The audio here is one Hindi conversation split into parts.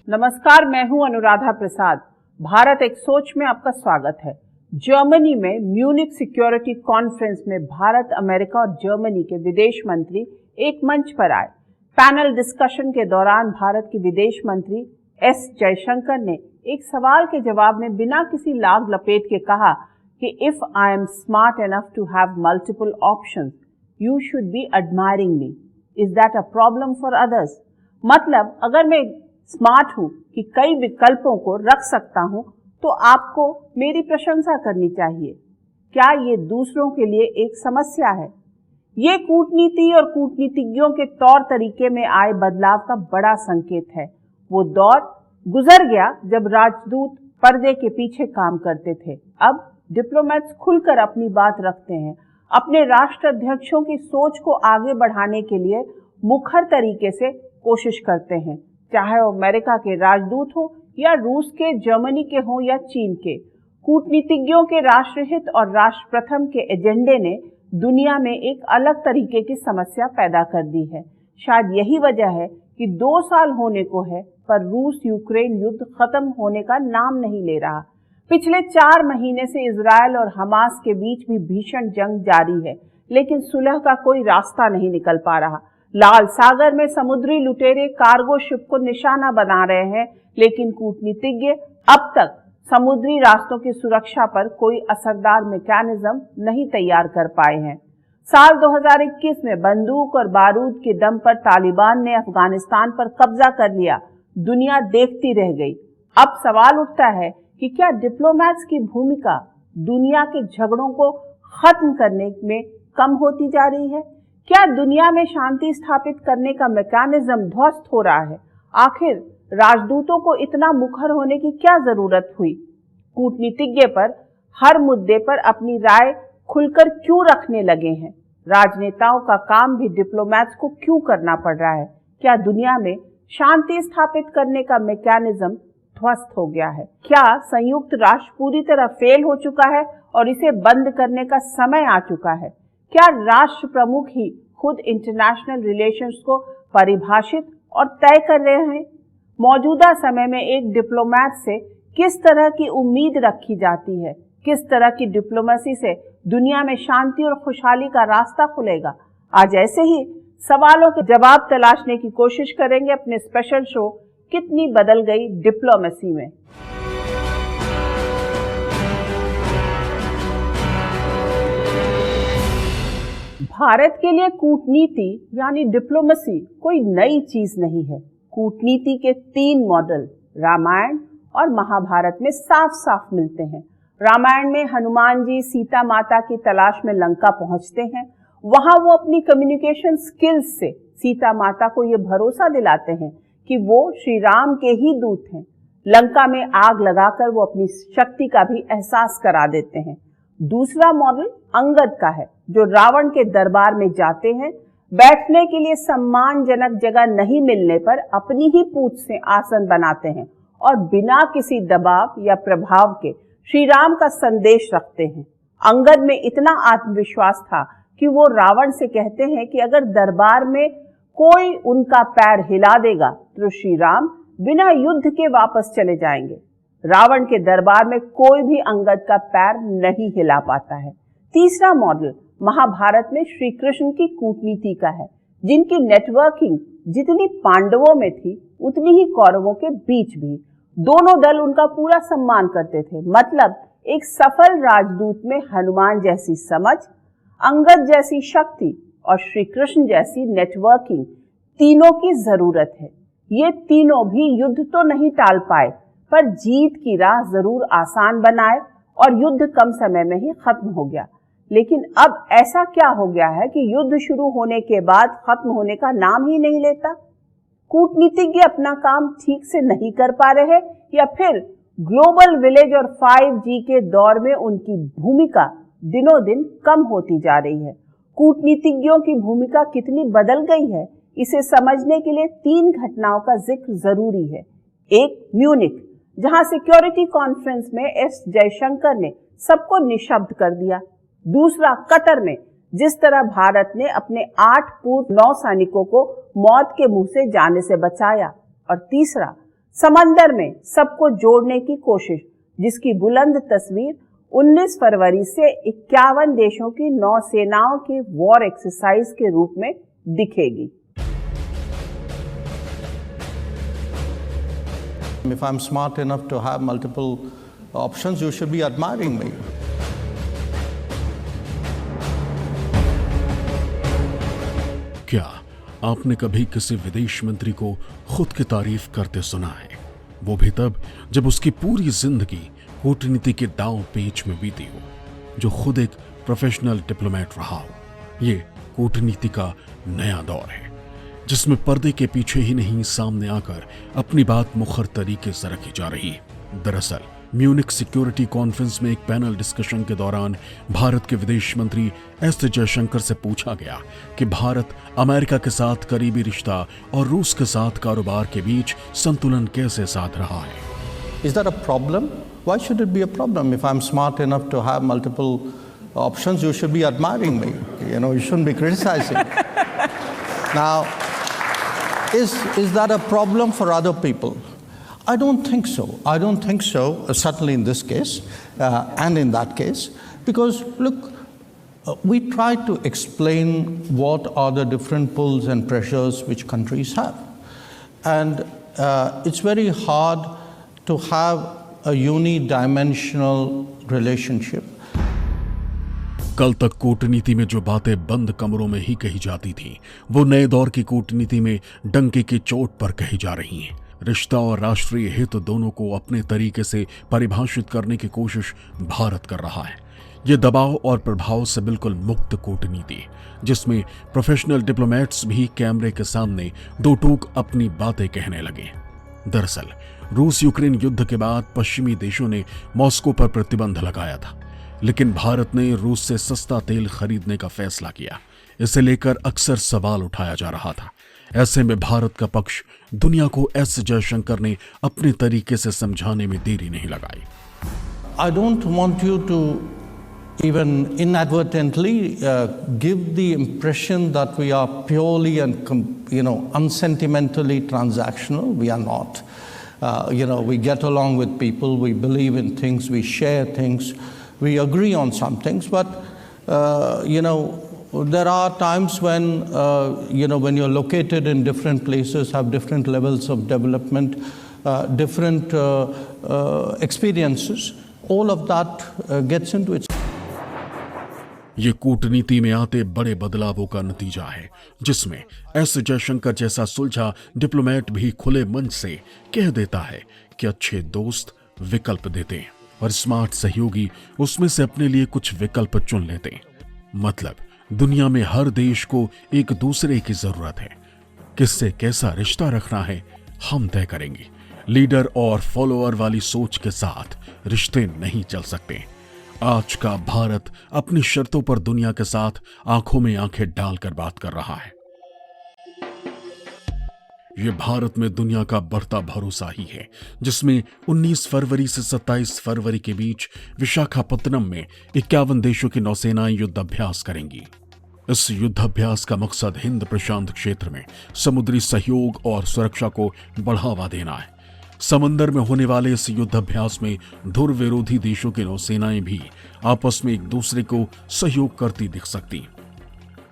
नमस्कार, मैं हूं अनुराधा प्रसाद। भारत एक सोच में आपका स्वागत है। जर्मनी में म्यूनिक सिक्योरिटी कॉन्फ्रेंस में भारत, अमेरिका और जर्मनी के विदेश मंत्री एक मंच पर आए। पैनल डिस्कशन के दौरान भारत के विदेश मंत्री एस जयशंकर ने एक सवाल के जवाब में बिना किसी लाग लपेट के कहा कि if I am smart enough to have multiple options, you should be admiring me. Is that a problem for others? मतलब अगर मैं स्मार्ट हूं कि कई विकल्पों को रख सकता हूं, तो आपको मेरी प्रशंसा करनी चाहिए। क्या ये दूसरों के लिए एक समस्या है? ये कूटनीति और कूटनीतिज्ञों के तौर तरीके में आए बदलाव का बड़ा संकेत है। वो दौर गुजर गया जब राजदूत पर्दे के पीछे काम करते थे। अब डिप्लोमेट्स खुलकर अपनी बात रखते हैं, अपने राष्ट्राध्यक्षों की सोच को आगे बढ़ाने के लिए मुखर तरीके से कोशिश करते हैं, चाहे वो अमेरिका के राजदूत हो या रूस के, जर्मनी के हों या चीन के। कूटनीतिज्ञों के राष्ट्रहित और राष्ट्र प्रथम के एजेंडे ने दुनिया में एक अलग तरीके की समस्या पैदा कर दी है। शायद यही वजह है कि 2 साल होने को है पर रूस यूक्रेन युद्ध खत्म होने का नाम नहीं ले रहा। पिछले 4 महीने से इजरायल और हमास के बीच भी भीषण जंग जारी है, लेकिन सुलह का कोई रास्ता नहीं निकल पा रहा। लाल सागर में समुद्री लुटेरे कार्गो शिप को निशाना बना रहे हैं, लेकिन कूटनीतिज्ञ अब तक समुद्री रास्तों की सुरक्षा पर कोई असरदार मैकेनिज्म नहीं तैयार कर पाए हैं। साल 2021 में बंदूक और बारूद के दम पर तालिबान ने अफगानिस्तान पर कब्जा कर लिया। दुनिया देखती रह गई। अब सवाल उठता है कि क्या डिप्लोमैट्स की भूमिका दुनिया के झगड़ों को खत्म करने में कम होती जा रही है? क्या दुनिया में शांति स्थापित करने का मैकेनिज्म ध्वस्त हो रहा है? आखिर राजदूतों को इतना मुखर होने की क्या जरूरत हुई? कूटनीतिज्ञ पर हर मुद्दे पर अपनी राय खुलकर क्यों रखने लगे हैं? राजनेताओं का काम भी डिप्लोमैट्स को क्यों करना पड़ रहा है? क्या दुनिया में शांति स्थापित करने का मैकेनिज्म ध्वस्त हो गया है? क्या संयुक्त राष्ट्र पूरी तरह फेल हो चुका है और इसे बंद करने का समय आ चुका है? क्या राष्ट्र प्रमुख ही खुद इंटरनेशनल रिलेशंस को परिभाषित और तय कर रहे हैं? मौजूदा समय में एक डिप्लोमेट से किस तरह की उम्मीद रखी जाती है? किस तरह की डिप्लोमेसी से दुनिया में शांति और खुशहाली का रास्ता खुलेगा? आज ऐसे ही सवालों के जवाब तलाशने की कोशिश करेंगे अपने स्पेशल शो कितनी बदल गई डिप्लोमेसी में। भारत के लिए कूटनीति यानी डिप्लोमेसी कोई नई चीज नहीं है। कूटनीति के 3 मॉडल रामायण और महाभारत में साफ साफ मिलते हैं। रामायण में हनुमान जी सीता माता की तलाश में लंका पहुंचते हैं। वहां वो अपनी कम्युनिकेशन स्किल्स से सीता माता को ये भरोसा दिलाते हैं कि वो श्री राम के ही दूत हैं। लंका में आग लगाकर वो अपनी शक्ति का भी एहसास करा देते हैं। दूसरा मॉडल अंगद का है, जो रावण के दरबार में जाते हैं। बैठने के लिए सम्मानजनक जगह नहीं मिलने पर अपनी ही पूंछ से आसन बनाते हैं और बिना किसी दबाव या प्रभाव के श्री राम का संदेश रखते हैं। अंगद में इतना आत्मविश्वास था कि वो रावण से कहते हैं कि अगर दरबार में कोई उनका पैर हिला देगा तो श्री राम बिना युद्ध के वापस चले जाएंगे। रावण के दरबार में कोई भी अंगद का पैर नहीं हिला पाता है। तीसरा मॉडल महाभारत में श्री कृष्ण की कूटनीति का है, जिनकी नेटवर्किंग जितनी पांडवों में थी उतनी ही कौरवों के बीच भी। दोनों दल उनका पूरा सम्मान करते थे। मतलब एक सफल राजदूत में हनुमान जैसी समझ, अंगद जैसी शक्ति और श्री कृष्ण जैसी नेटवर्किंग, तीनों की जरूरत है। ये तीनों भी युद्ध तो नहीं टाल पाए, पर जीत की राह जरूर आसान बनाए और युद्ध कम समय में ही खत्म हो गया। लेकिन अब ऐसा क्या हो गया है कि युद्ध शुरू होने के बाद खत्म होने का नाम ही नहीं लेता? कूटनीतिज्ञ अपना काम ठीक से नहीं कर पा रहे या फिर ग्लोबल विलेज और 5G के दौर में उनकी भूमिका दिनों दिन कम होती जा रही है? कूटनीतिज्ञों की भूमिका कितनी बदल गई है, इसे समझने के लिए 3 घटनाओं का जिक्र जरूरी है। एक, म्यूनिक, जहां सिक्योरिटी कॉन्फ्रेंस में एस जयशंकर ने सबको निशब्द कर दिया। दूसरा, कतर में, जिस तरह भारत ने अपने 8 पूर्व नौसैनिकों को मौत के मुंह से जाने से बचाया। और तीसरा, समंदर में सबको जोड़ने की कोशिश, जिसकी बुलंद तस्वीर 19 फरवरी से 51 देशों की नौसेनाओं के वॉर एक्सरसाइज के रूप में दिखेगी। If I'm smart enough to have multiple options, you should be admiring me. क्या आपने कभी किसी विदेश मंत्री को खुद की तारीफ करते सुना है? वो भी तब जब उसकी पूरी जिंदगी कूटनीति के दांव पेच में बीती हो, जो खुद एक प्रोफेशनल डिप्लोमेट रहा हो। ये कूटनीति का नया दौर है, जिसमें पर्दे के पीछे ही नहीं सामने आकर अपनी बात मुखर तरीके से रखी जा रही है। दरअसल म्यूनिक सिक्योरिटी कॉन्फ्रेंस में एक पैनल डिस्कशन के दौरान भारत के विदेश मंत्री एस जयशंकर से पूछा गया कि भारत अमेरिका के साथ करीबी रिश्ता और रूस के साथ कारोबार के बीच संतुलन कैसे साध रहा है। Is that a problem? Why should it be a problem? If I'm smart enough to have multiple options, you should be admiring me. You shouldn't be criticizing. Now, is that a problem for other people? I don't think so. I don't think so, certainly in this case and in that case, because look, we try to explain what are the different pulls and pressures which countries have. And it's very hard to have a unidimensional relationship. कल तक कूटनीति में जो बातें बंद कमरों में ही कही जाती थीं, वो नए दौर की कूटनीति में डंके की चोट पर कही जा रही हैं। रिश्ता और राष्ट्रीय हित दोनों को अपने तरीके से परिभाषित करने की कोशिश भारत कर रहा है। ये दबाव और प्रभाव से बिल्कुल मुक्त कूटनीति, जिसमें प्रोफेशनल डिप्लोमेट्स भी कैमरे के सामने दो टूक अपनी बातें कहने लगे। दरअसल रूस यूक्रेन युद्ध के बाद पश्चिमी देशों ने मॉस्को पर प्रतिबंध लगाया था, लेकिन भारत ने रूस से सस्ता तेल खरीदने का फैसला किया। इसे लेकर अक्सर सवाल उठाया जा रहा था। ऐसे में भारत का पक्ष दुनिया को एस जयशंकर ने अपने तरीके से समझाने में देरी नहीं लगाई। I don't want you to even inadvertently give the impression that we are purely and unsentimentally transactional. We are not. We get along with people, we believe in things, we share things, we agree on some things, but there are times when when you're located in different places, have different levels of development, different experiences, all of that gets into it. ये कूटनीति में आते बड़े बदलावों का नतीजा है, जिसमें एस जयशंकर जैसा सुलझा डिप्लोमेट भी खुले मंच से कह देता है कि अच्छे दोस्त विकल्प देते हैं और स्मार्ट सहयोगी उसमें से अपने लिए कुछ विकल्प चुन लेते हैं। मतलब दुनिया में हर देश को एक दूसरे की जरूरत है। किससे कैसा रिश्ता रखना है हम तय करेंगे। लीडर और फॉलोअर वाली सोच के साथ रिश्ते नहीं चल सकते। आज का भारत अपनी शर्तों पर दुनिया के साथ आंखों में आंखें डालकर बात कर रहा है। यह भारत में दुनिया का बढ़ता भरोसा ही है, जिसमें 19 फरवरी से 27 फरवरी के बीच विशाखापत्तनम में 51 देशों की नौसेनाएं युद्धाभ्यास करेंगी। इस युद्धाभ्यास का मकसद हिंद प्रशांत क्षेत्र में समुद्री सहयोग और सुरक्षा को बढ़ावा देना है। समंदर में होने वाले इस युद्धाभ्यास में ध्रुव विरोधी देशों की नौसेनाएं भी आपस में एक दूसरे को सहयोग करती दिख सकती।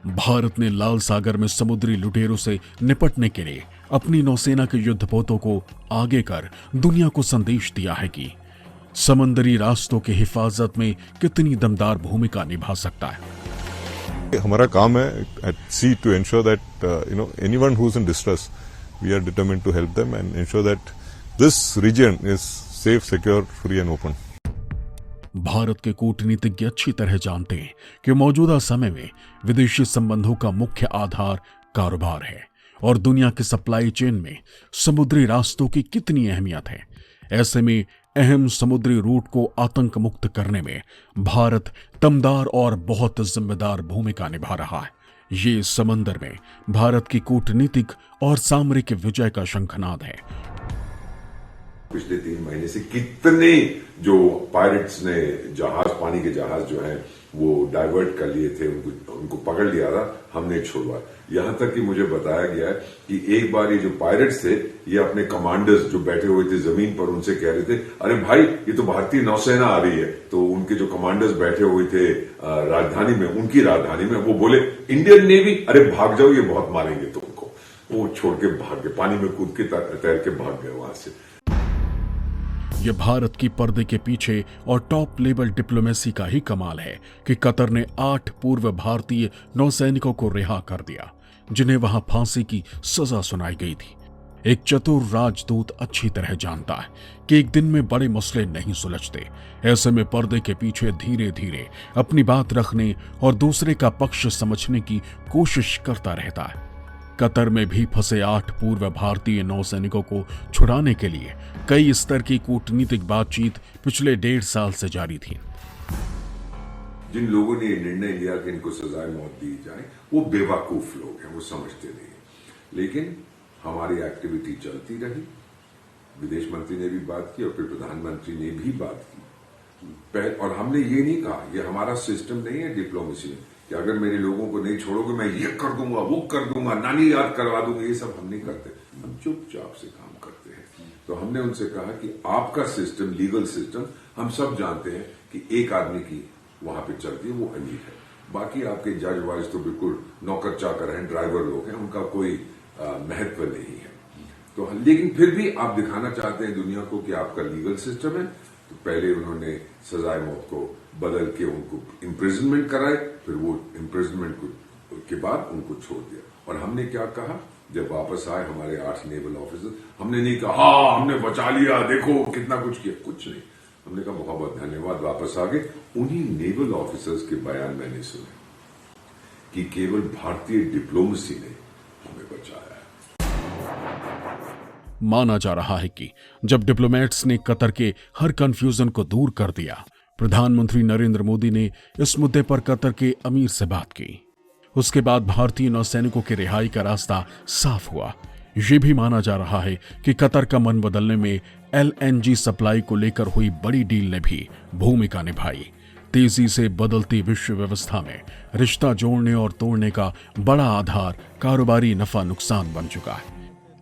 भारत ने लाल सागर में समुद्री लुटेरों से निपटने के लिए अपनी नौसेना के युद्धपोतों को आगे कर दुनिया को संदेश दिया है कि समंदरी रास्तों की हिफाजत में कितनी दमदार भूमिका निभा सकता है। हमारा काम है at sea to ensure that anyone who's in distress, we are determined to help them and ensure that this region is safe, secure, free and open. Bharat के कूटनीतिज्ञ अच्छी तरह जानते हैं कि मौजूदा समय में विदेशी संबंधों का मुख्य आधार कारोबार है और दुनिया के सप्लाई चेन में समुद्री रास्तों की कितनी अहमियत है। ऐसे में अहम समुद्री रूट को आतंक मुक्त करने में भारत दमदार और बहुत जिम्मेदार भूमिका निभा रहा है। ये समंदर में भारत की कूटनीतिक और सामरिक विजय का शंखनाद है। पिछले 3 महीने से कितने जो पायरेट्स ने जहाज, पानी के जहाज जो हैं वो डाइवर्ट कर लिए थे, उनको पकड़ लिया था, हमने छोड़वा। यहां तक कि मुझे बताया गया है कि एक बार ये जो पायरेट्स थे ये अपने कमांडर्स जो बैठे हुए थे जमीन पर उनसे कह रहे थे, अरे भाई ये तो भारतीय नौसेना आ रही है। तो उनके जो कमांडर्स बैठे हुए थे राजधानी में, उनकी राजधानी में, वो बोले इंडियन नेवी, अरे भाग जाओ, ये बहुत मारेंगे तुमको। वो छोड़ के भाग गए, पानी में कूद के तैर के भाग गए वहां से। ये भारत की पर्दे के पीछे और टॉप लेवल डिप्लोमेसी का ही कमाल है कि कतर ने 8 पूर्व भारतीय नौसैनिकों को रिहा कर दिया, जिन्हें वहां फांसी की सजा सुनाई गई थी। एक चतुर राजदूत अच्छी तरह जानता है कि एक दिन में बड़े मसले नहीं सुलझते। ऐसे में पर्दे के पीछे धीरे धीरे अपनी बात रखने और दूसरे का पक्ष समझने की कोशिश करता रहता है। कतर में भी फंसे 8 पूर्व भारतीय नौसैनिकों को छुड़ाने के लिए कई स्तर की कूटनीतिक बातचीत पिछले 1.5 साल से जारी थी। जिन लोगों ने ये निर्णय लिया कि इनको सजाए मौत दी जाए, वो बेवकूफ लोग हैं, वो समझते नहीं। लेकिन हमारी एक्टिविटी चलती रही, विदेश मंत्री ने भी बात की और फिर प्रधानमंत्री ने भी बात की। और हमने ये नहीं कहा, ये हमारा सिस्टम नहीं है डिप्लोमेसी में, कि अगर मेरे लोगों को नहीं छोड़ोगे मैं ये कर दूंगा, वो कर दूंगा, नानी याद करवा दूंगा। ये सब हम नहीं करते, हम चुपचाप से काम करते हैं। तो हमने उनसे कहा कि आपका सिस्टम, लीगल सिस्टम, हम सब जानते हैं कि एक आदमी की वहां पे चलती है, वो अमीर है। बाकी आपके जज वाइज तो बिल्कुल नौकर चाकर हैं, ड्राइवर लोग हैं, उनका कोई महत्व नहीं है। तो लेकिन फिर भी आप दिखाना चाहते हैं दुनिया को कि आपका लीगल सिस्टम है। तो पहले उन्होंने सजाए मौत को बदल के उनको इम्प्रिजनमेंट कराए, फिर वो इम्प्रिजनमेंट के बाद उनको छोड़ दिया। और हमने क्या कहा, जब वापस आए हमारे 8 नेवल ऑफिसर, हमने नहीं कहा हाँ हमने बचा लिया, देखो कितना कुछ किया, कुछ नहीं। हमने कहा बहुत बहुत धन्यवाद, वापस आ गए। उन्हीं नेवल ऑफिसर्स के बयान मैंने सुने कि केवल भारतीय डिप्लोमेसी ने हमें बचाया। माना जा रहा है कि जब डिप्लोमेट्स ने कतर के हर कंफ्यूजन को दूर कर दिया, प्रधानमंत्री नरेंद्र मोदी ने इस मुद्दे पर कतर के अमीर से बात की। उसके बाद भारतीय नौसैनिकों की रिहाई का रास्ता साफ हुआ। ये भी माना जा रहा है कि कतर का मन बदलने में LNG सप्लाई को लेकर हुई बड़ी डील ने भी भूमिका निभाई। तेजी से बदलती विश्व व्यवस्था में रिश्ता जोड़ने और तोड़ने का बड़ा आधार कारोबारी नफा नुकसान बन चुका है।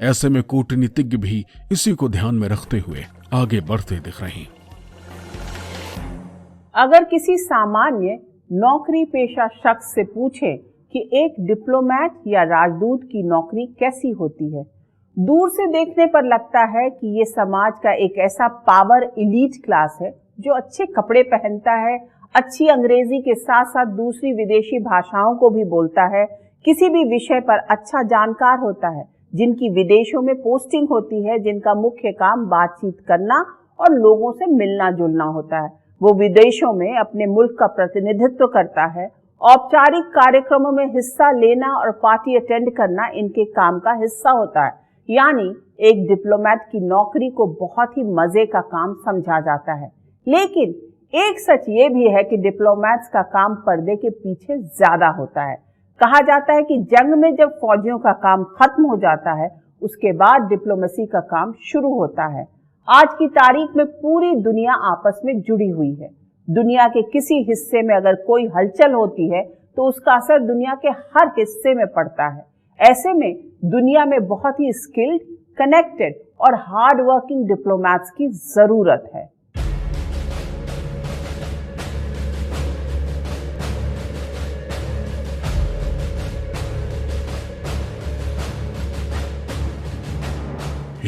ऐसे में कूटनीतिज्ञ भी इसी को ध्यान में रखते हुए आगे बढ़ते दिख रहे हैं। अगर किसी सामान्य नौकरी पेशा शख्स से पूछे कि एक डिप्लोमेट या राजदूत की नौकरी कैसी होती है, दूर से देखने पर लगता है कि ये समाज का एक ऐसा पावर इलीट क्लास है जो अच्छे कपड़े पहनता है, अच्छी अंग्रेजी के साथ साथ दूसरी विदेशी भाषाओं को भी बोलता है, किसी भी विषय पर अच्छा जानकार होता है, जिनकी विदेशों में पोस्टिंग होती है, जिनका मुख्य काम बातचीत करना और लोगों से मिलना जुलना होता है। वो विदेशों में अपने मुल्क का प्रतिनिधित्व करता है। औपचारिक कार्यक्रमों में हिस्सा लेना और पार्टी अटेंड करना इनके काम का हिस्सा होता है। यानी एक डिप्लोमेट की नौकरी को बहुत ही मजे का काम समझा जाता है। लेकिन एक सच ये भी है कि डिप्लोमेट्स का काम पर्दे के पीछे ज्यादा होता है। कहा जाता है कि जंग में जब फौजियों का काम खत्म हो जाता है, उसके बाद डिप्लोमेसी का काम शुरू होता है। आज की तारीख में पूरी दुनिया आपस में जुड़ी हुई है। दुनिया के किसी हिस्से में अगर कोई हलचल होती है तो उसका असर दुनिया के हर हिस्से में पड़ता है। ऐसे में दुनिया में बहुत ही स्किल्ड, कनेक्टेड और हार्ड वर्किंग डिप्लोमेट्स की जरूरत है।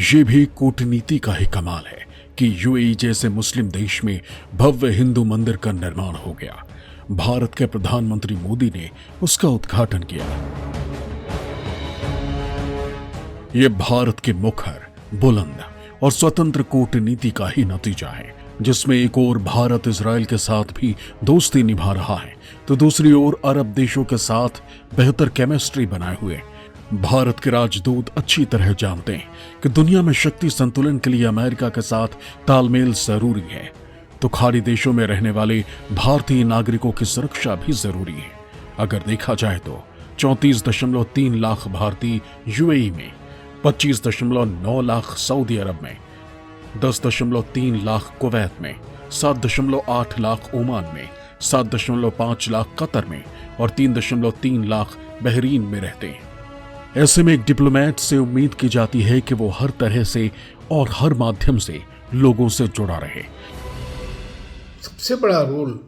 ये भी कूटनीति का ही कमाल है कि यूएई जैसे मुस्लिम देश में भव्य हिंदू मंदिर का निर्माण हो गया। भारत के प्रधानमंत्री मोदी ने उसका उद्घाटन किया। ये भारत के मुखर, बुलंद और स्वतंत्र कूटनीति का ही नतीजा है, जिसमें एक ओर भारत इजराइल के साथ भी दोस्ती निभा रहा है तो दूसरी ओर अरब देशों के साथ बेहतर केमिस्ट्री बनाए हुए। भारत के राजदूत अच्छी तरह जानते हैं कि दुनिया में शक्ति संतुलन के लिए अमेरिका के साथ तालमेल जरूरी है, तो खाड़ी देशों में रहने वाले भारतीय नागरिकों की सुरक्षा भी जरूरी है। अगर देखा जाए तो 34.3 लाख भारतीय यूएई में, 25.9 लाख सऊदी अरब में, 10.3 लाख कुवैत में, 7.8 लाख ओमान में, 7.5 लाख कतर में और 3.3 लाख बहरीन में रहते हैं। ऐसे में एक डिप्लोमेट से उम्मीद की जाती है कि वो हर तरह से और हर माध्यम से लोगों से जुड़ा रहे। सबसे बड़ा रोल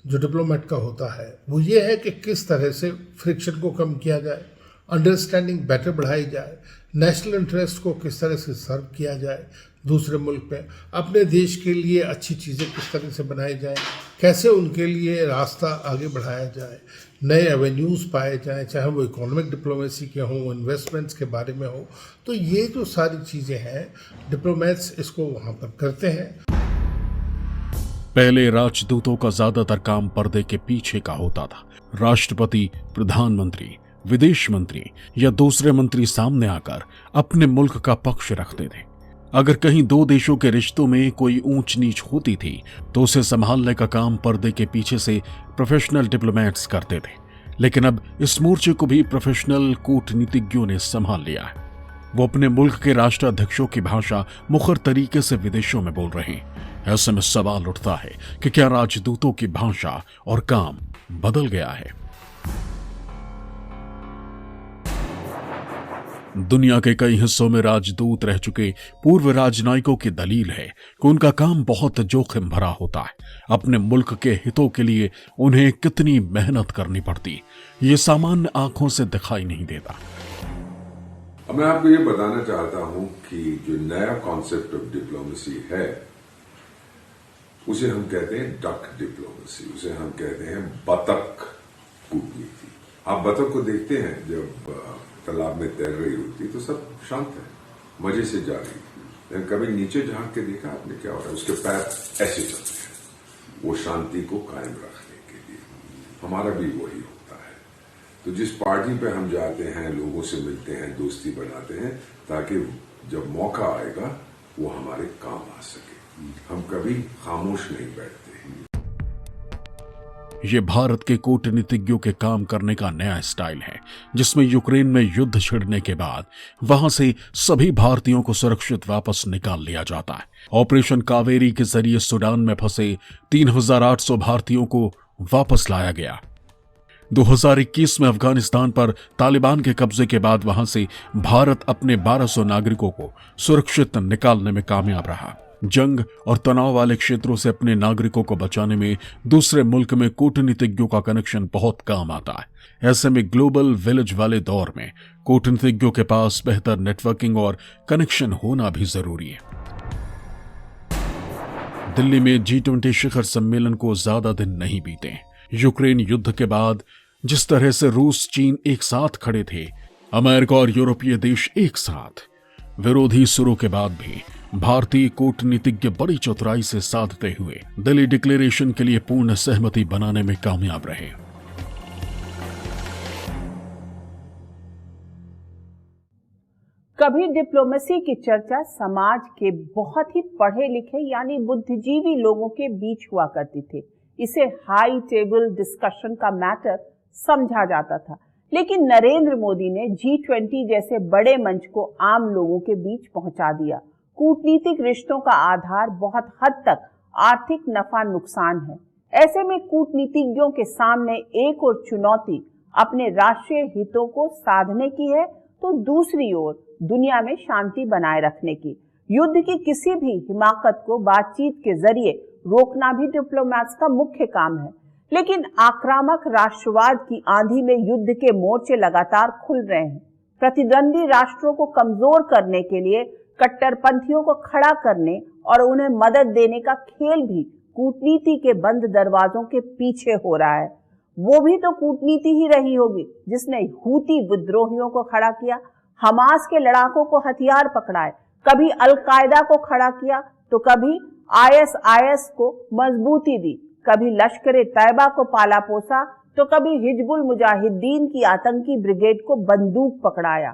जो डिप्लोमेट का होता है वो ये है कि किस तरह से फ्रिक्शन को कम किया जाए, अंडरस्टैंडिंग बेटर बढ़ाई जाए, नेशनल इंटरेस्ट को किस तरह से सर्व किया जाए दूसरे मुल्क में, अपने देश के लिए अच्छी चीज़ें किस तरह से बनाई जाए, कैसे उनके लिए रास्ता आगे बढ़ाया जाए, नए एवेन्यूज़ पाए जाएं, चाहे वो इकोनॉमिक डिप्लोमेसी के हों, इन्वेस्टमेंट्स के बारे में हो। तो ये जो सारी चीज़ें हैं डिप्लोमेट्स इसको वहाँ पर करते हैं। पहले राजदूतों का ज्यादातर काम पर्दे के पीछे का होता था। राष्ट्रपति, प्रधानमंत्री, विदेश मंत्री या दूसरे मंत्री सामने आकर अपने मुल्क का पक्ष रखते थे। अगर कहीं दो देशों के रिश्तों में कोई ऊंच नीच होती थी तो उसे संभालने का काम पर्दे के पीछे से प्रोफेशनल डिप्लोमेट्स करते थे। लेकिन अब इस मोर्चे को भी प्रोफेशनल कूटनीतिज्ञों ने संभाल लिया है। वो अपने मुल्क के राष्ट्राध्यक्षों की भाषा मुखर तरीके से विदेशों में बोल रहे हैं। ऐसे में सवाल उठता है कि क्या राजदूतों की भाषा और काम बदल गया है? दुनिया के कई हिस्सों में राजदूत रह चुके पूर्व राजनयिकों की दलील है कि उनका काम बहुत जोखिम भरा होता है। अपने मुल्क के हितों के लिए उन्हें कितनी मेहनत करनी पड़ती, ये सामान्य आंखों से दिखाई नहीं देता। अब मैं आपको ये बताना चाहता हूं कि जो नया कॉन्सेप्ट ऑफ डिप्लोमेसी है उसे हम कहते हैं डक डिप्लोमेसी, उसे हम कहते हैं बतख कूटनीति। आप बतख को देखते हैं जब तालाब में तैर रही होती तो सब शांत है, मजे से जा रही है, लेकिन कभी नीचे झांक के देखा आपने क्या हो रहा है? उसके पैर ऐसे चल रहे हैं, वो शांति को कायम रखने के लिए। हमारा भी वही होता है। तो जिस पार्टी पे हम जाते हैं, लोगों से मिलते हैं, दोस्ती बनाते हैं, ताकि जब मौका आएगा वो हमारे काम आ सके। हम कभी खामोश नहीं बैठते। ये भारत के कूटनीतिज्ञों के काम करने का नया स्टाइल है, जिसमें यूक्रेन में युद्ध छिड़ने के बाद वहां से सभी भारतीयों को सुरक्षित वापस निकाल लिया जाता है। ऑपरेशन कावेरी के जरिए सूडान में फंसे 3,800 भारतीयों को वापस लाया गया। 2021 में अफगानिस्तान पर तालिबान के कब्जे के बाद वहां से भारत अपने 1200 नागरिकों को सुरक्षित निकालने में कामयाब रहा। जंग और तनाव वाले क्षेत्रों से अपने नागरिकों को बचाने में दूसरे मुल्क में कूटनीतिज्ञों का कनेक्शन बहुत काम आता है। ऐसे में ग्लोबल विलेज वाले दौर में कूटनीतिज्ञों के पास बेहतर नेटवर्किंग और कनेक्शन होना भी जरूरी है। दिल्ली में G20 शिखर सम्मेलन को ज्यादा दिन नहीं बीते। यूक्रेन युद्ध के बाद जिस तरह से रूस, चीन एक साथ खड़े थे, अमेरिका और यूरोपीय देश एक साथ, विरोधी सुरों के बाद भी भारतीय कूटनीतिज्ञ बड़ी चतुराई से साधते हुए दिल्ली डिक्लेरेशन के लिए पूर्ण सहमति बनाने में कामयाब रहे। कभी डिप्लोमेसी की चर्चा समाज के बहुत ही पढ़े लिखे यानी बुद्धिजीवी लोगों के बीच हुआ करती थी। इसे हाई टेबल डिस्कशन का मैटर समझा जाता था। लेकिन नरेंद्र मोदी ने G20 जैसे बड़े मंच को आम लोगों के बीच पहुंचा दिया। कूटनीतिक रिश्तों का आधार बहुत हद तक आर्थिक नफा नुकसान है। ऐसे में कूटनीतिज्ञों के सामने एक और चुनौती अपने राष्ट्रीय हितों को साधने की है तो दूसरी ओर दुनिया में शांति बनाए रखने की। युद्ध की किसी भी हिमाकत को बातचीत के जरिए रोकना भी डिप्लोमैट्स का मुख्य काम है। लेकिन आक्रामक राष्ट्रवाद की आंधी में युद्ध के मोर्चे लगातार खुल रहे हैं। प्रतिद्वंदी राष्ट्रों को कमजोर करने के लिए कट्टरपंथियों को खड़ा करने और उन्हें मदद देने का खेल भी कूटनीति के बंद दरवाजों के पीछे हो रहा है। वो भी तो कूटनीति ही रही होगी जिसने हूती विद्रोहियों को खड़ा किया, हमास के लड़ाकों को हथियार पकड़ाए, कभी अलकायदा को खड़ा किया तो कभी ISIS को मजबूती दी, कभी लश्कर तैयबा को पाला पोसा तो कभी हिजबुल मुजाहिदीन की आतंकी ब्रिगेड को बंदूक पकड़ाया।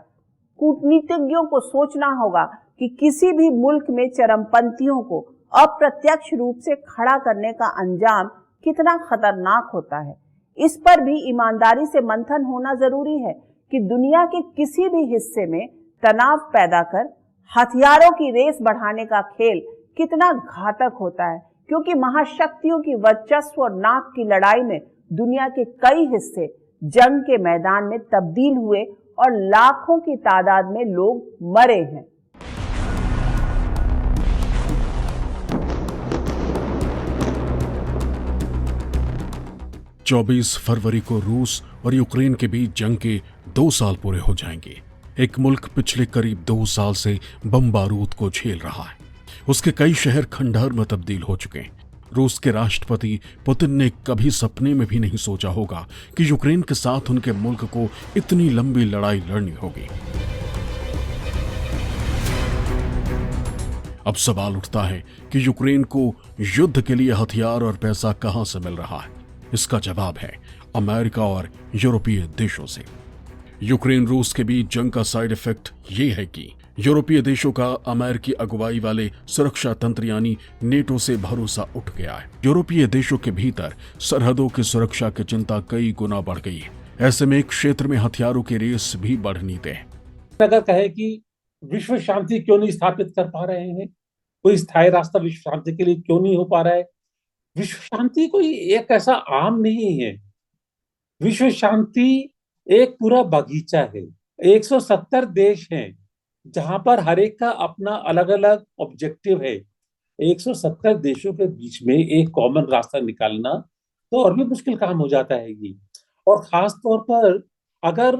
कूटनीतिज्ञों को सोचना होगा कि किसी भी मुल्क में चरमपंथियों को अप्रत्यक्ष रूप से खड़ा करने का अंजाम कितना खतरनाक होता है। इस पर भी ईमानदारी से मंथन होना जरूरी है कि दुनिया के किसी भी हिस्से में तनाव पैदा कर हथियारों की रेस बढ़ाने का खेल कितना घातक होता है, क्योंकि महाशक्तियों की वर्चस्व और नाक की लड़ाई में दुनिया के कई हिस्से जंग के मैदान में तब्दील हुए और लाखों की तादाद में लोग मरे हैं। चौबीस फरवरी को रूस और यूक्रेन के बीच जंग के 2 साल पूरे हो जाएंगे। एक मुल्क पिछले करीब 2 साल से बम बारूद को झेल रहा है। उसके कई शहर खंडहर में तब्दील हो चुके हैं। रूस के राष्ट्रपति पुतिन ने कभी सपने में भी नहीं सोचा होगा कि यूक्रेन के साथ उनके मुल्क को इतनी लंबी लड़ाई लड़नी होगी। अब सवाल उठता है कि यूक्रेन को युद्ध के लिए हथियार और पैसा कहां से मिल रहा है। इसका जवाब है अमेरिका और यूरोपीय देशों से। यूक्रेन रूस के बीच जंग का साइड इफेक्ट ये है कि यूरोपीय देशों का अमेरिकी अगुवाई वाले सुरक्षा तंत्र यानी नेटो से भरोसा उठ गया है। यूरोपीय देशों के भीतर सरहदों की सुरक्षा की चिंता कई गुना बढ़ गई है। ऐसे में एक क्षेत्र में हथियारों की रेस भी बढ़नी तय है। अगर कहे कि विश्व शांति क्यों नहीं स्थापित कर पा रहे हैं, कोई स्थायी रास्ता विश्व शांति के लिए क्यों नहीं हो पा रहा है। विश्व शांति कोई एक ऐसा आम नहीं है। विश्व शांति एक पूरा बगीचा है। 170 देश हैं जहां पर हर एक का अपना अलग अलग ऑब्जेक्टिव है। 170 देशों के बीच में एक कॉमन रास्ता निकालना तो और भी मुश्किल काम हो जाता है ये। और खास तौर पर अगर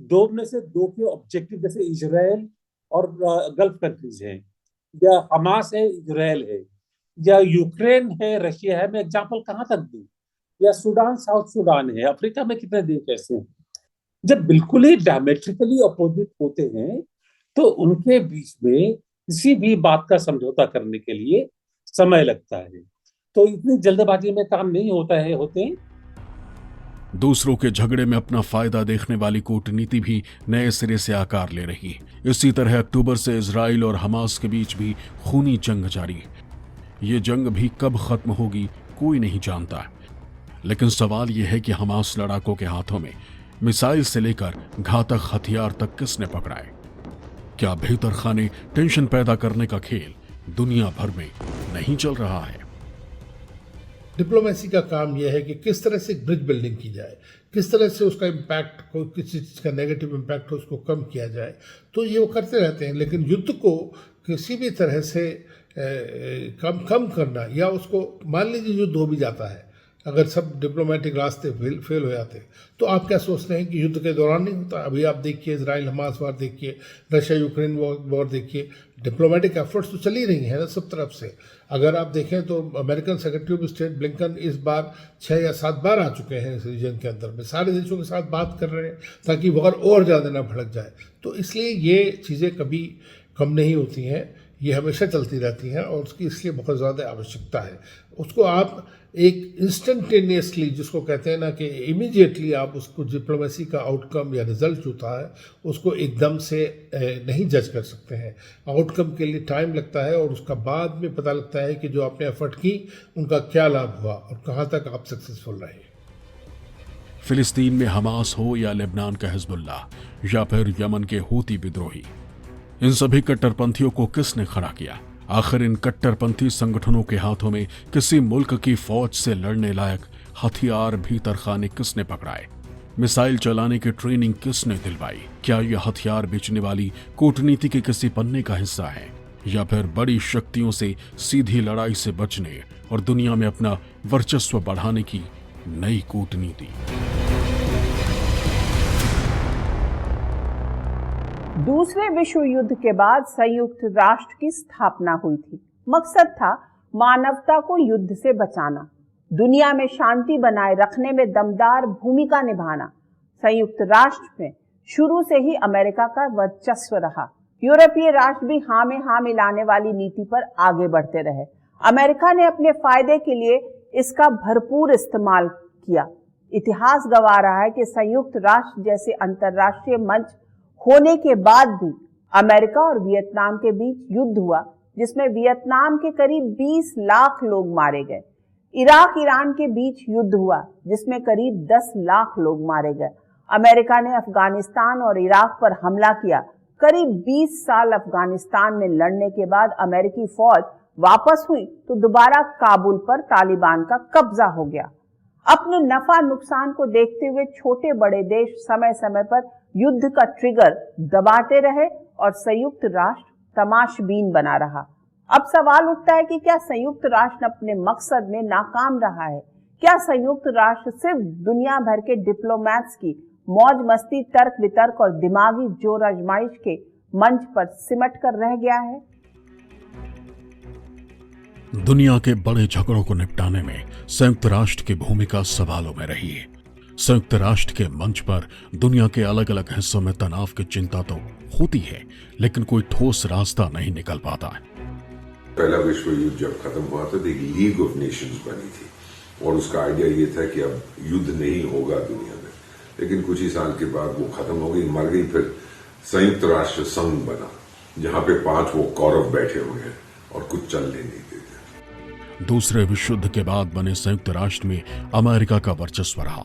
2 में से 2 के ऑब्जेक्टिव जैसे इजराइल और गल्फ कंट्रीज हैं, या हमास है, इजराइल है, या यूक्रेन है, रशिया है, मैं एग्जांपल कहां तक दूं, या सूडान, साउथ सूडान है, अफ्रीका में कितने देश ऐसे हैं। जब बिल्कुल ही डायमेट्रिकली अपोजिट होते हैं तो उनके बीच में किसी भी बात का समझौता करने के लिए समय लगता है। तो इतनी जल्दबाजी में काम नहीं होते। दूसरों के झगड़े में अपना फायदा देखने वाली कूटनीति भी नए सिरे से आकार ले रही है। इसी तरह अक्टूबर से इजराइल और हमास के बीच भी खूनी जंग जारी है। ये जंग भी कब खत्म होगी कोई नहीं जानता, लेकिन सवाल यह है कि हमास लड़ाकों के हाथों में मिसाइल से लेकर घातक हथियार तक किसने पकड़ा है। क्या भीतर खाने टेंशन पैदा करने का खेल दुनिया भर में नहीं चल रहा है। डिप्लोमेसी का काम यह है कि किस तरह से ब्रिज बिल्डिंग की जाए, किस तरह से उसका इम्पैक्ट को, किसी चीज़ का नेगेटिव इम्पैक्ट हो उसको कम किया जाए। तो ये वो करते रहते हैं, लेकिन युद्ध को किसी भी तरह से कम करना, या उसको मान लीजिए युद्ध हो भी जाता है, अगर सब डिप्लोमेटिक रास्ते फेल हो जाते तो आप क्या सोचते हैं कि युद्ध के दौरान नहीं होता। अभी आप देखिए इजराइल हमास वार देखिए, रशिया यूक्रेन वॉर देखिए, डिप्लोमेटिक एफर्ट्स तो चल ही रही हैं ना सब तरफ से। अगर आप देखें तो American secretary of state Blinken इस बार 6 या 7 बार आ चुके हैं इस रीजन के अंदर में, सारे देशों के साथ बात कर रहे हैं ताकि वॉर और ज़्यादा ना भड़क जाए। तो इसलिए ये चीज़ें कभी कम नहीं होती हैं, ये हमेशा चलती रहती हैं और उसकी इसलिए बहुत ज़्यादा आवश्यकता है। उसको आप एक इंस्टेंटेनियसली, जिसको कहते हैं ना कि इमीडिएटली आप उसको डिप्लोमेसी का आउटकम या रिजल्ट होता है उसको एकदम से नहीं जज कर सकते हैं। आउटकम के लिए टाइम लगता है और उसका बाद में पता लगता है कि जो आपने एफर्ट की उनका क्या लाभ हुआ और कहाँ तक आप सक्सेसफुल रहे। फिलिस्तीन में हमास हो या लेबनान का हिजबुल्लाह या फिर यमन के हूती विद्रोही, इन सभी कट्टरपंथियों को किसने खड़ा किया। आखिर इन कट्टरपंथी संगठनों के हाथों में किसी मुल्क की फौज से लड़ने लायक हथियार भीतर खाने किसने पकड़ाए, मिसाइल चलाने की ट्रेनिंग किसने दिलवाई। क्या यह हथियार बेचने वाली कूटनीति के किसी पन्ने का हिस्सा है, या फिर बड़ी शक्तियों से सीधी लड़ाई से बचने और दुनिया में अपना वर्चस्व बढ़ाने की नई कूटनीति। दूसरे विश्व युद्ध के बाद संयुक्त राष्ट्र की स्थापना हुई थी। मकसद था मानवता को युद्ध से बचाना, दुनिया में शांति बनाए रखने में दमदार भूमिका निभाना। संयुक्त राष्ट्र में शुरू से ही अमेरिका का वर्चस्व रहा। यूरोपीय राष्ट्र भी हाँ में हाँ मिलाने वाली नीति पर आगे बढ़ते रहे। अमेरिका ने अपने फायदे के लिए इसका भरपूर इस्तेमाल किया। इतिहास गवाह रहा है कि संयुक्त राष्ट्र जैसे अंतर्राष्ट्रीय मंच होने के बाद भी अमेरिका और वियतनाम के बीच युद्ध हुआ, जिसमें वियतनाम के करीब 20 लाख लोग मारे गए। इराक ईरान के बीच युद्ध हुआ, जिसमें करीब 10 लाख लोग मारे गए। अमेरिका ने अफगानिस्तान और इराक पर हमला किया। करीब 20 साल अफगानिस्तान में लड़ने के बाद अमेरिकी फौज वापस हुई तो दोबारा काबुल पर तालिबान का कब्जा हो गया। अपने नफा नुकसान को देखते हुए छोटे बड़े देश समय समय पर युद्ध का ट्रिगर दबाते रहे और संयुक्त राष्ट्र तमाशबीन बना रहा। अब सवाल उठता है कि क्या संयुक्त राष्ट्र अपने मकसद में नाकाम रहा है? क्या संयुक्त राष्ट्र सिर्फ दुनिया भर के डिप्लोमैट्स की मौज मस्ती, तर्क वितर्क और दिमागी जोर आजमाइश के मंच पर सिमट कर रह गया है? दुनिया के बड़े झगड़ों को निपटाने में संयुक्त राष्ट्र की भूमिका सवालों में रही है। संयुक्त राष्ट्र के मंच पर दुनिया के अलग अलग हिस्सों में तनाव की चिंता तो होती है, लेकिन कोई ठोस रास्ता नहीं निकल पाता है। पहला विश्व युद्ध जब खत्म हुआ तो एक लीग ऑफ नेशंस बनी थी और उसका आइडिया ये था कि अब युद्ध नहीं होगा दुनिया में। लेकिन कुछ ही साल के बाद वो खत्म हो गई, मर गई। फिर संयुक्त राष्ट्र संघ बना, जहां पे 5 वो कौरव बैठे हुए हैं और कुछ चलने नहीं देते। दूसरे विश्व युद्ध के बाद बने संयुक्त राष्ट्र में अमेरिका का वर्चस्व रहा।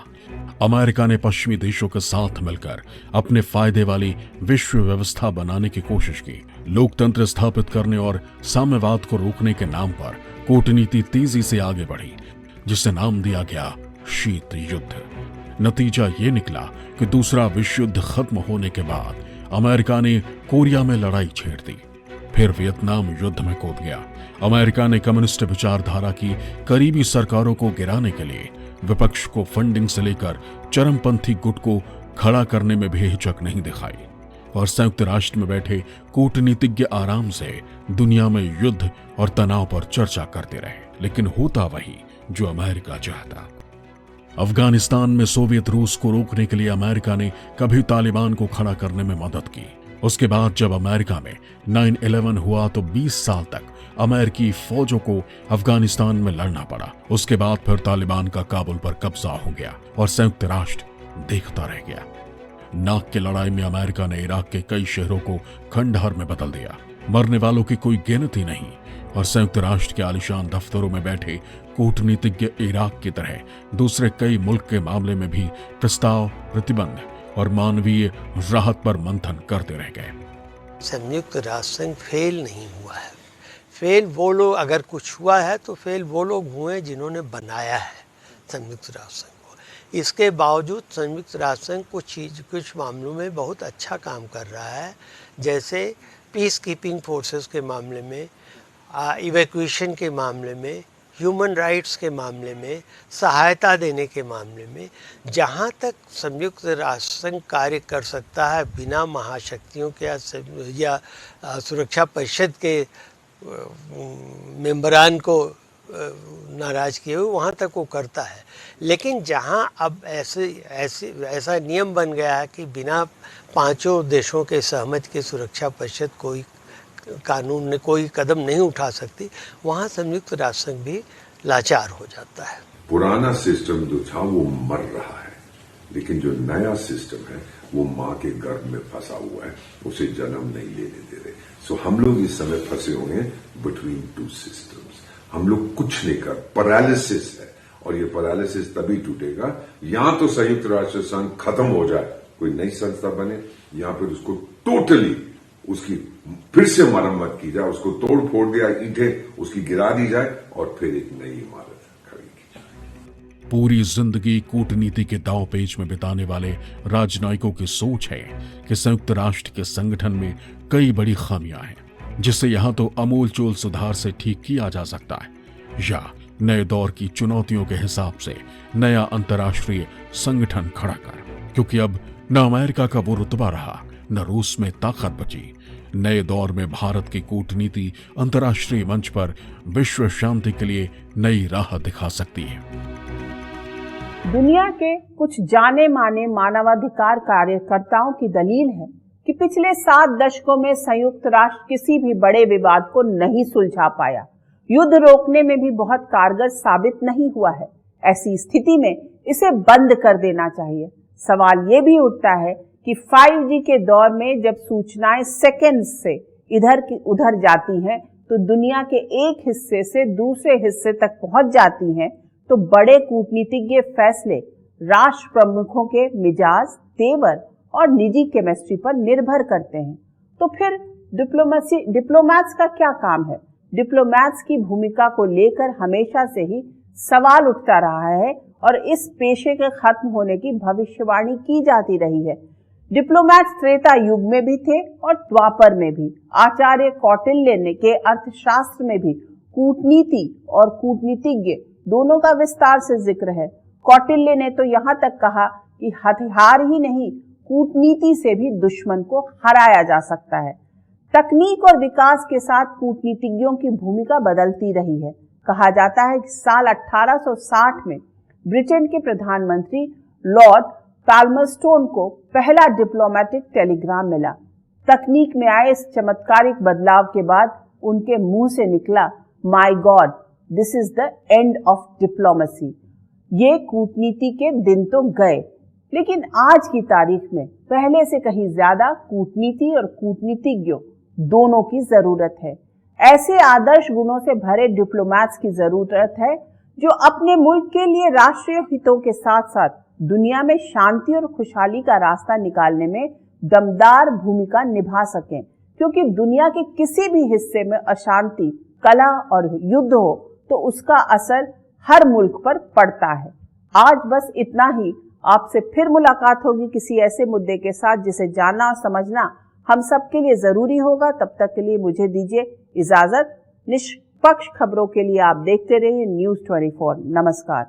अमेरिका ने पश्चिमी देशों के साथ मिलकर अपने फायदे वाली विश्व व्यवस्था बनाने की कोशिश की। लोकतंत्र स्थापित करने और साम्यवाद को रोकने के नाम पर कूटनीति तेजी से आगे बढ़ी, जिसे नाम दिया गया शीत युद्ध। नतीजा ये निकला कि दूसरा विश्व युद्ध खत्म होने के बाद अमेरिका ने कोरिया में लड़ाई छेड़ दी, फिर वियतनाम युद्ध में कूद गया। अमेरिका ने कम्युनिस्ट विचारधारा की करीबी सरकारों को गिराने के लिए विपक्ष को फंडिंग से लेकर चरमपंथी गुट को खड़ा करने में भी हिचक नहीं दिखाई और संयुक्त राष्ट्र में बैठे कूटनीतिज्ञ आराम से दुनिया में युद्ध और तनाव पर चर्चा करते रहे, लेकिन होता वही जो अमेरिका चाहता। अफगानिस्तान में सोवियत रूस को रोकने के लिए अमेरिका ने कभी तालिबान को खड़ा करने में मदद की। उसके बाद जब अमेरिका में 9/11 हुआ तो 20 साल तक अमेरिकी फौजों को अफगानिस्तान में लड़ना पड़ा। उसके बाद फिर तालिबान का काबुल पर कब्जा हो गया और संयुक्त राष्ट्र देखता रह गया। नाक की लड़ाई में अमेरिका ने इराक के कई शहरों को खंडहर में बदल दिया। मरने वालों की कोई गिनती नहीं और संयुक्त राष्ट्र के आलीशान दफ्तरों में बैठे कूटनीतिज्ञ इराक की तरह दूसरे कई मुल्क के मामले में भी प्रस्ताव, प्रतिबंध और मानवीय राहत पर मंथन करते रह गए। संयुक्त राष्ट्र संघ फेल नहीं हुआ है। फेल वो लोग, अगर कुछ हुआ है तो फेल वो लोग हुए जिन्होंने बनाया है संयुक्त राष्ट्र संघ को। इसके बावजूद संयुक्त राष्ट्र संघ कुछ मामलों में बहुत अच्छा काम कर रहा है, जैसे पीस कीपिंग फोर्सेस के मामले में, इवैक्यूएशन के मामले में, ह्यूमन राइट्स के मामले में, सहायता देने के मामले में। जहाँ तक संयुक्त राष्ट्र संघ कार्य कर सकता है बिना महाशक्तियों के या सुरक्षा परिषद के मेंबरान को नाराज किए हुए, वहाँ तक वो करता है। लेकिन जहाँ अब ऐसा नियम बन गया है कि बिना 5 देशों के सहमति के सुरक्षा परिषद कोई कानून ने कोई कदम नहीं उठा सकती, वहाँ संयुक्त राष्ट्र संघ भी लाचार हो जाता है। पुराना सिस्टम जो था वो मर रहा है, लेकिन जो नया सिस्टम है वो माँ के गर्भ में फंसा हुआ है, उसे जन्म नहीं लेने दे रहे। सो हम लोग इस समय फंसे हुए हैं बिटवीन 2 सिस्टम्स। हम लोग कुछ नहीं कर, पैरालिसिस है, और ये पैरालिसिस तभी टूटेगा या तो संयुक्त राष्ट्र संघ खत्म हो जाए, कोई नई संस्था बने, या फिर उसको टोटली उसकी फिर से मरम्मत की जाए, उसको तोड़ फोड़ दिया, ईंटें उसकी गिरा दी जाए और फिर एक नई इमारत खड़ी की जाए। पूरी जिंदगी कूटनीति के दांव पेच में बिताने वाले राजनयिकों की सोच है कि संयुक्त राष्ट्र के संगठन में कई बड़ी खामियां हैं, जिसे यहां तो अमूलचूल सुधार से ठीक किया जा सकता है, या नए दौर की चुनौतियों के हिसाब से नया अंतर्राष्ट्रीय संगठन खड़ा कर। क्योंकि अब न अमेरिका का वो रुतबा रहा, न रूस में ताकत बची। नए दौर में भारत की कूटनीति अंतर्राष्ट्रीय मंच पर विश्व शांति के लिए नई राह दिखा सकती है। दुनिया के कुछ जाने माने मानवाधिकार कार्यकर्ताओं की दलील है कि पिछले 7 दशकों में संयुक्त राष्ट्र किसी भी बड़े विवाद को नहीं सुलझा पाया, युद्ध रोकने में भी बहुत कारगर साबित नहीं हुआ है। ऐसी स्थिति में इसे बंद कर देना चाहिए। सवाल ये भी उठता है कि 5G के दौर में जब सूचनाएं सेकंड्स से इधर की उधर जाती हैं, तो दुनिया के एक हिस्से से दूसरे हिस्से तक पहुंच जाती हैं, तो बड़े कूटनीतिज्ञ फैसले राष्ट्र प्रमुखों के मिजाज, तेवर और निजी केमिस्ट्री पर निर्भर करते हैं। तो फिर डिप्लोमैट्स का क्या काम है? डिप्लोमैट्स की भूमिका को लेकर हमेशा से ही सवाल उठता रहा है और इस पेशे के खत्म होने की भविष्यवाणी की जाती रही है। डिप्लोमैट्स त्रेता युग में भी थे और द्वापर में भी। आचार्य कौटिल्य ने के अर्थशास्त्र में भी कूटनीति और कूटनीतिज्ञ दोनों का विस्तार से जिक्र है। कौटिल्य ने तो यहाँ तक कहा कि हथियार ही नहीं, कूटनीति से भी दुश्मन को हराया जा सकता है। तकनीक और विकास के साथ कूटनीतिज्ञों की भूमिका बदलती रही है। कहा जाता है कि साल 1860 में ब्रिटेन के प्रधानमंत्री लॉर्ड पाल्मरस्टोन को पहला डिप्लोमेटिक टेलीग्राम मिला। तकनीक में आए इस चमत्कारिक बदलाव के बाद उनके मुंह से निकला, my God, this is the end of diplomacy. ये कूटनीति के दिन तो गए, लेकिन आज की तारीख में पहले से कहीं ज्यादा कूटनीति और कूटनीतिज्ञों दोनों की जरूरत है। ऐसे आदर्श गुणों से भरे डिप्लोमैट्स की जरूरत है जो अपने मुल्क के लिए राष्ट्रीय हितों के साथ साथ दुनिया में शांति और खुशहाली का रास्ता निकालने में दमदार भूमिका निभा सकें, क्योंकि दुनिया के किसी भी हिस्से में अशांति, कलह और युद्ध हो तो उसका असर हर मुल्क पर पड़ता है। आज बस इतना ही। आपसे फिर मुलाकात होगी किसी ऐसे मुद्दे के साथ जिसे जानना और समझना हम सबके लिए जरूरी होगा। तब तक के लिए मुझे दीजिए इजाजत। निष्पक्ष खबरों के लिए आप देखते रहिए न्यूज़ 24। नमस्कार।